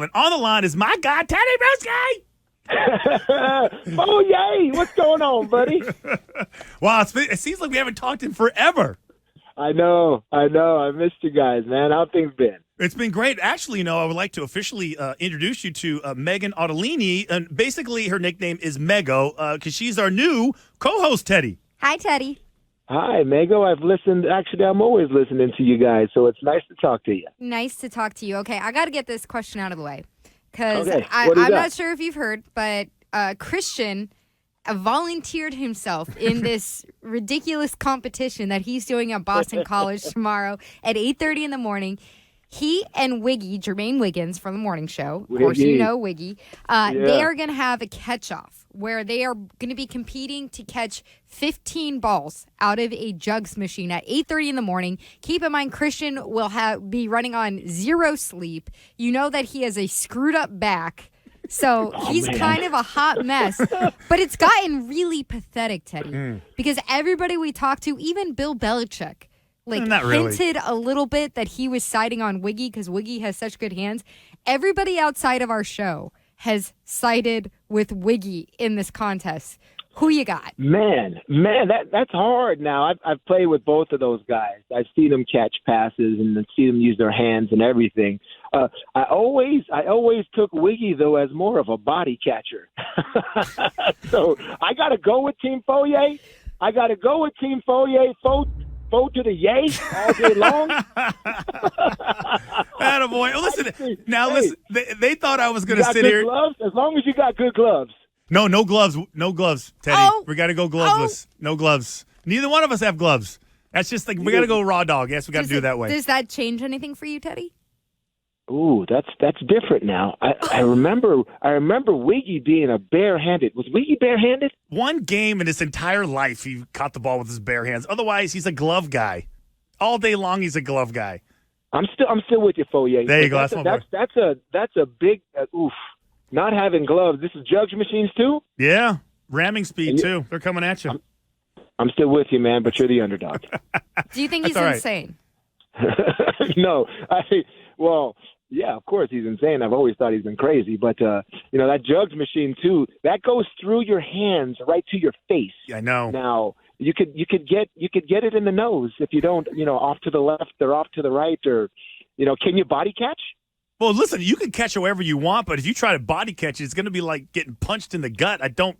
And on the line is my guy, Tedy Bruschi. Oh, yay. What's going on, buddy? Wow, it seems like we haven't talked in forever. I know. I missed you guys, man. How things been? It's been great. Actually, I would like to officially introduce you to Megan Ottolini. And basically, her nickname is Mego because she's our new co-host, Tedy. Hi, Tedy. Hi, Mego. I've listened. Actually, I'm always listening to you guys, so it's nice to talk to you. Nice to talk to you. Okay, I got to get this question out of the way because Okay, I'm got? not sure if you've heard, but Christian volunteered himself in this ridiculous competition that he's doing at Boston College tomorrow at 8:30 in the morning. He and Wiggy, Jermaine Wiggins from the morning show, of course you know Wiggy, they are going to have a catch-off where they are going to be competing to catch 15 balls out of a jugs machine at 8:30 in the morning. Keep in mind, Christian will be running on 0 sleep. You know that he has a screwed-up back. So he's kind of a hot mess. But it's gotten really pathetic, Tedy, because everybody we talked to, even Bill Belichick, hinted a little bit that he was siding on Wiggy because Wiggy has such good hands. Everybody outside of our show has sided with Wiggy in this contest. Who you got? Man, that's hard now. I've played with both of those guys. I've seen them catch passes and see them use their hands and everything. I always took Wiggy, though, as more of a body catcher. So I got to go with Team Fauria. Foe to the yay all day long. Attaboy. Well, listen, they thought I was going to sit here. Gloves? As long as you got good gloves. No gloves. No gloves, Tedy. We got to go gloveless. No gloves. Neither one of us have gloves. That's just like, we got to go raw dog. Yes, we got to do it that way. Does that change anything for you, Tedy? Ooh, that's different now. I remember Wiggy being a barehanded. Was Wiggy barehanded? One game in his entire life he caught the ball with his bare hands. Otherwise, he's a glove guy. All day long, he's a glove guy. I'm still with you, Fauria. There you go. That's a big oof. Not having gloves. This is jugs machines too. Yeah, ramming speed too. They're coming at you. I'm still with you, man. But you're the underdog. Do you think he's insane? No, yeah, of course he's insane. I've always thought he's been crazy, but that jugs machine too. That goes through your hands right to your face. Yeah, I know. Now you could get it in the nose if you don't, off to the left or off to the right, or can you body catch? Well, listen, you can catch whoever you want, but if you try to body catch it, it's going to be like getting punched in the gut. I don't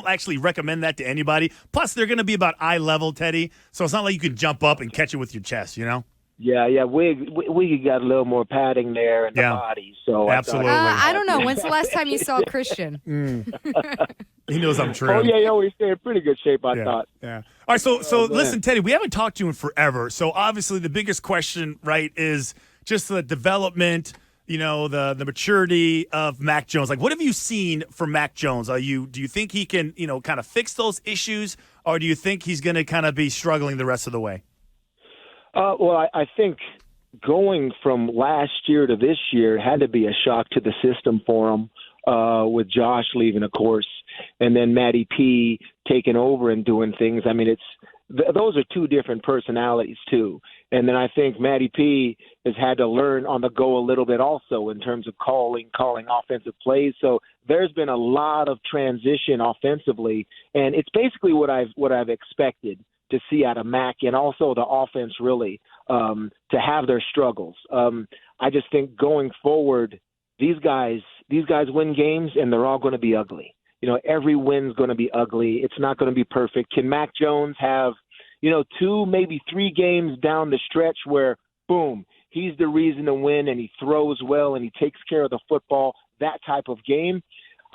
actually recommend that to anybody. Plus, they're going to be about eye level, Tedy, so it's not like you can jump up and catch it with your chest, Yeah. We got a little more padding there in the body. So absolutely. I don't know. When's the last time you saw Christian? He knows I'm true. Oh, yeah, he always stay in pretty good shape, I thought. Yeah. All right, so listen, Tedy, we haven't talked to you in forever. So obviously the biggest question, right, is just the development, the maturity of Mac Jones. Like, what have you seen from Mac Jones? Do you think he can, kind of fix those issues, or do you think he's going to kind of be struggling the rest of the way? Well, I think going from last year to this year had to be a shock to the system for him, with Josh leaving, of course, and then Matty P taking over and doing things. I mean, those are two different personalities, too. And then I think Matty P has had to learn on the go a little bit also in terms of calling offensive plays. So there's been a lot of transition offensively, and it's basically what I've expected to see out of Mac, and also the offense really to have their struggles. I just think going forward, these guys win games, and they're all going to be ugly. Every win's going to be ugly. It's not going to be perfect. Can Mac Jones have 2, maybe 3 games down the stretch where, boom, he's the reason to win, and he throws well, and he takes care of the football, that type of game?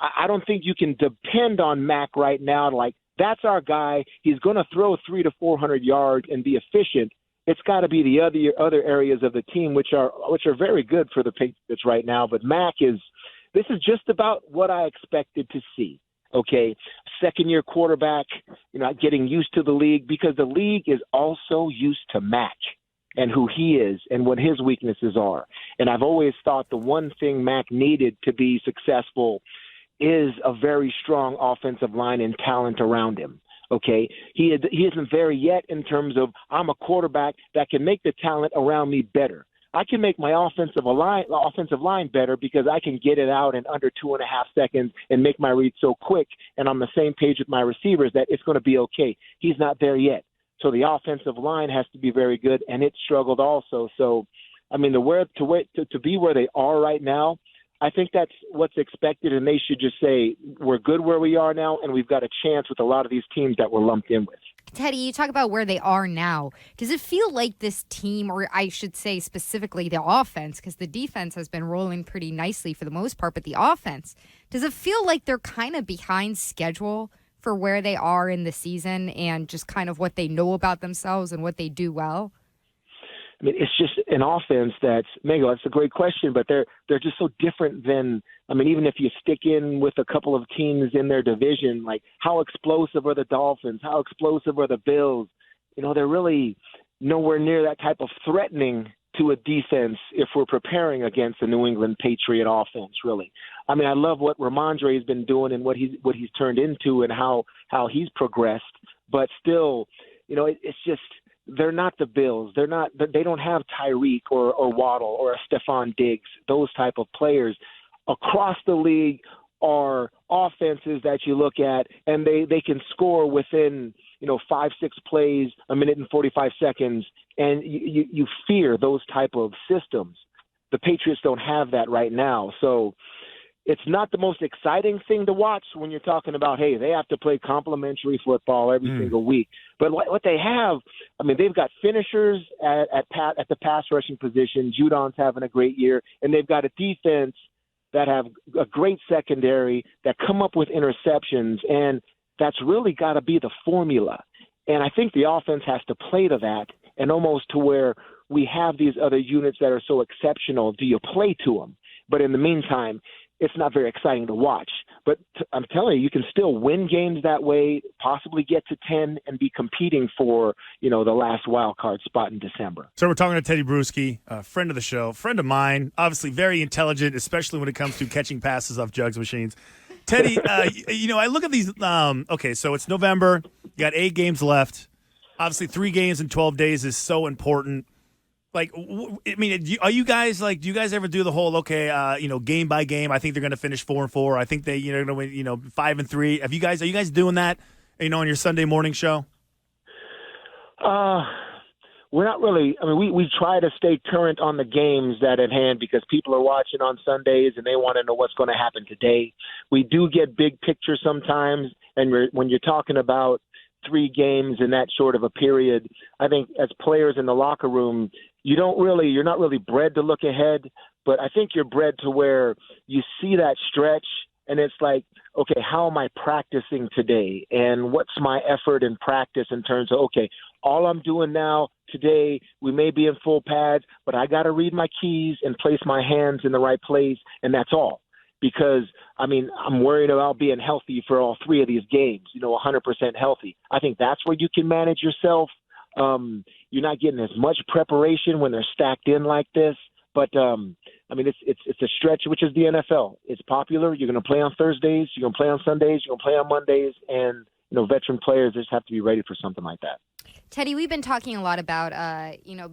I don't think you can depend on Mac right now like, that's our guy. He's going to throw 300 to 400 yards and be efficient. It's got to be the other areas of the team, which are very good for the Patriots right now. But Mac this is just about what I expected to see. Okay, second-year quarterback, getting used to the league, because the league is also used to Mac and who he is and what his weaknesses are. And I've always thought the one thing Mac needed to be successful is a very strong offensive line and talent around him. Okay, he isn't there yet in terms of I'm a quarterback that can make the talent around me better. I can make my offensive line better because I can get it out in under 2.5 seconds and make my read so quick, and I'm the same page with my receivers that it's going to be okay. He's not there yet. So the offensive line has to be very good, and it struggled also. So, I mean, to be where they are right now, I think that's what's expected, and they should just say, we're good where we are now, and we've got a chance with a lot of these teams that we're lumped in with. Teddy, you talk about where they are now. Does it feel like this team, or I should say specifically the offense, because the defense has been rolling pretty nicely for the most part, but the offense, does it feel like they're kind of behind schedule for where they are in the season and just kind of what they know about themselves and what they do well? I mean, it's just an offense Mego, that's a great question, but they're just so different than, I mean, even if you stick in with a couple of teams in their division, like how explosive are the Dolphins? How explosive are the Bills? You know, they're really nowhere near that type of threatening to a defense if we're preparing against the New England Patriot offense, really. I mean, I love what Ramondre has been doing and what he's turned into and how he's progressed, but still, you know, it's just, they're not the Bills. They don't have Tyreek or Waddle or a Stephon Diggs, those type of players. Across the league are offenses that you look at, and they can score within, 5-6 plays, a minute and 45 seconds, and you fear those type of systems. The Patriots don't have that right now. So it's not the most exciting thing to watch when you're talking about, hey, they have to play complimentary football every single week. But what they have, I mean, they've got finishers at the pass rushing position. Judon's having a great year, and they've got a defense that have a great secondary that come up with interceptions, and that's really got to be the formula. And I think the offense has to play to that, and almost to where we have these other units that are so exceptional. Do you play to them? But in the meantime, it's not very exciting to watch. But I'm telling you, you can still win games that way, possibly get to 10, and be competing for, the last wild card spot in December. So we're talking to Tedy Bruschi, a friend of the show, friend of mine, obviously very intelligent, especially when it comes to catching passes off jugs machines. Teddy, I look at these. Okay, so it's November. You got 8 games left. Obviously, 3 games in 12 days is so important. Like, I mean, do you guys ever do the whole, game by game? I think they're going to finish 4-4. I think they, going to win, 5-3. Are you guys doing that, on your Sunday morning show? We're not really. I mean, we try to stay current on the games that at hand because people are watching on Sundays and they want to know what's going to happen today. We do get big picture sometimes, and when you're talking about 3 games in that short of a period, I think as players in the locker room, you're not really bred to look ahead, but I think you're bred to where you see that stretch and it's like, okay, how am I practicing today? And what's my effort in practice in terms of, okay, all I'm doing now today, we may be in full pads, but I got to read my keys and place my hands in the right place, and that's all. Because, I mean, I'm worried about being healthy for all 3 of these games, 100% healthy. I think that's where you can manage yourself. You're not getting as much preparation when they're stacked in like this. But, I mean, it's a stretch, which is the NFL. It's popular. You're going to play on Thursdays. You're going to play on Sundays. You're going to play on Mondays. And, veteran players just have to be ready for something like that. Teddy, we've been talking a lot about,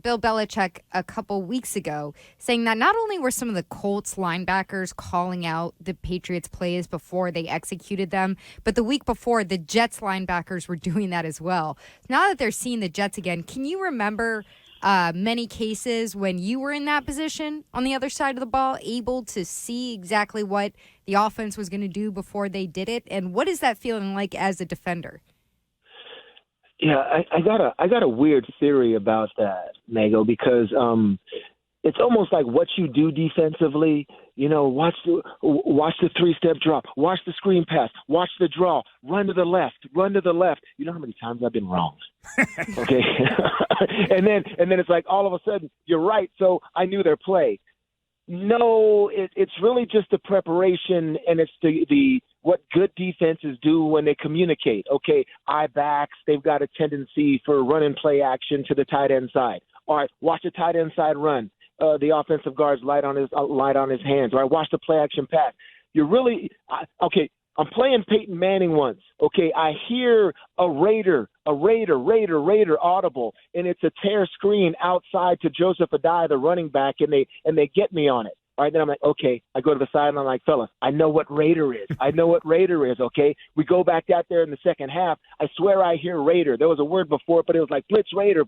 Bill Belichick a couple weeks ago saying that not only were some of the Colts linebackers calling out the Patriots plays before they executed them, but the week before, the Jets linebackers were doing that as well. Now that they're seeing the Jets again, can you remember many cases when you were in that position on the other side of the ball, able to see exactly what the offense was going to do before they did it? And what is that feeling like as a defender? Yeah, I got a weird theory about that, Mego, because it's almost like what you do defensively. Watch the 3-step drop, watch the screen pass, watch the draw, run to the left. You know how many times I've been wrong? Okay, and then it's like all of a sudden you're right. So I knew their play. No, it's really just the preparation, and it's the what good defenses do when they communicate. Okay, eye backs, they've got a tendency for run and play action to the tight end side. All right, watch the tight end side run. The offensive guard's light on his hands. All right, watch the play action pass. You're really okay. I'm playing Peyton Manning once. Okay, I hear a Raider audible, and it's a tear screen outside to Joseph Adai, the running back, and they get me on it. All right, then I'm like, okay. I go to the side and I'm like, fellas, I know what Raider is. Okay? We go back out there in the second half. I swear I hear Raider. There was a word before it, but it was like Blitz Raider.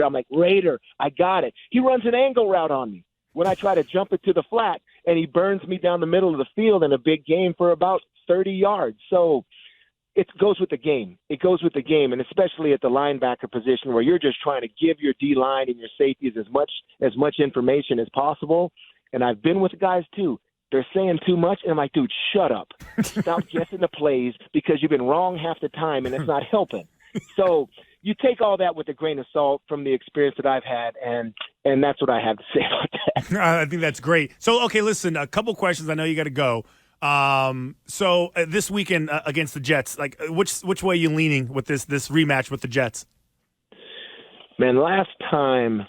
I'm like, Raider, I got it. He runs an angle route on me when I try to jump it to the flat, and he burns me down the middle of the field in a big game for about 30 yards. So it goes with the game. And especially at the linebacker position where you're just trying to give your D-line and your safeties as much information as possible. And I've been with guys, too. They're saying too much, and I'm like, dude, shut up. Stop guessing the plays because you've been wrong half the time, and it's not helping. So you take all that with a grain of salt from the experience that I've had, and that's what I have to say about that. I think that's great. So, okay, listen, a couple questions. I know you got to go. So this weekend against the Jets, like which way are you leaning with this rematch with the Jets? Man, last time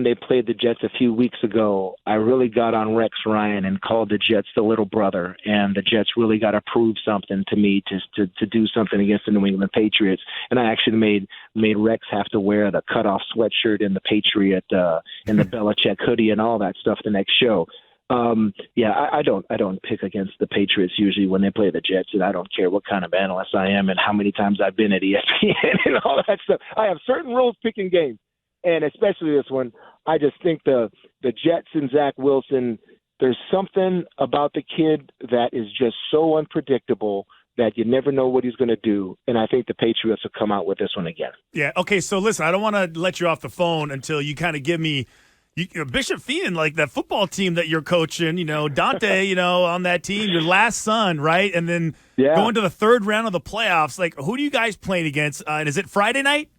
they played the Jets a few weeks ago, I really got on Rex Ryan and called the Jets the little brother, and the Jets really got to prove something to me to do something against the New England Patriots. And I actually made Rex have to wear the cutoff sweatshirt and the Patriot and the Belichick hoodie and all that stuff the next show. I don't pick against the Patriots usually when they play the Jets, and I don't care what kind of analyst I am and how many times I've been at ESPN and all that stuff. I have certain rules picking games. And especially this one, I just think the Jets and Zach Wilson, there's something about the kid that is just so unpredictable that you never know what he's going to do. And I think the Patriots will come out with this one again. Yeah, okay, so listen, I don't want to let you off the phone until you kind of give me Bishop Feehan, like that football team that you're coaching, Dante, on that team, your last son, right? And then going to the third round of the playoffs, like who do you guys playing against? And is it Friday night?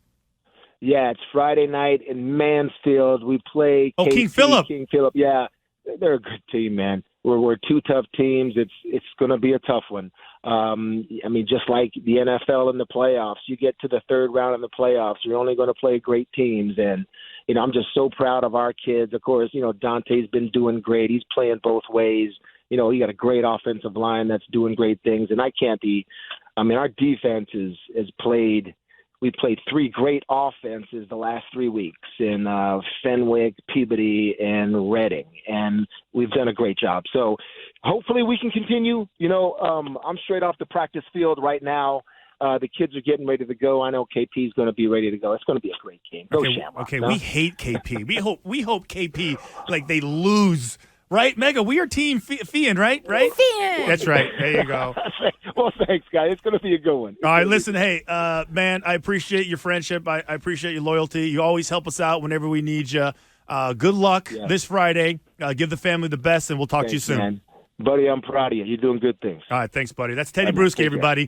Yeah, it's Friday night in Mansfield. We play King Philip. King Philip, yeah. They're a good team, man. We're two tough teams. It's going to be a tough one. Just like the NFL in the playoffs, you get to the third round in the playoffs, you're only going to play great teams. And, I'm just so proud of our kids. Of course, Dante's been doing great. He's playing both ways. He got a great offensive line that's doing great things. And our defense has played. We played three great offenses the last 3 weeks in Fenwick, Peabody, and Reading, and we've done a great job. So hopefully we can continue. I'm straight off the practice field right now. The kids are getting ready to go. I know KP is going to be ready to go. It's going to be a great game. Go Shamrocks. Okay, we hate KP. We hope KP, like, they lose. Right, Mega, we are team Feehan, right? Feehan. That's right. There you go. Well, thanks, guys. It's going to be a good one. All right, listen, hey, man, I appreciate your friendship. I appreciate your loyalty. You always help us out whenever we need you. Good luck this Friday. Give the family the best, and we'll talk to you soon. Man. Buddy, I'm proud of you. You're doing good things. All right, thanks, buddy. That's Tedy Bruschi, everybody.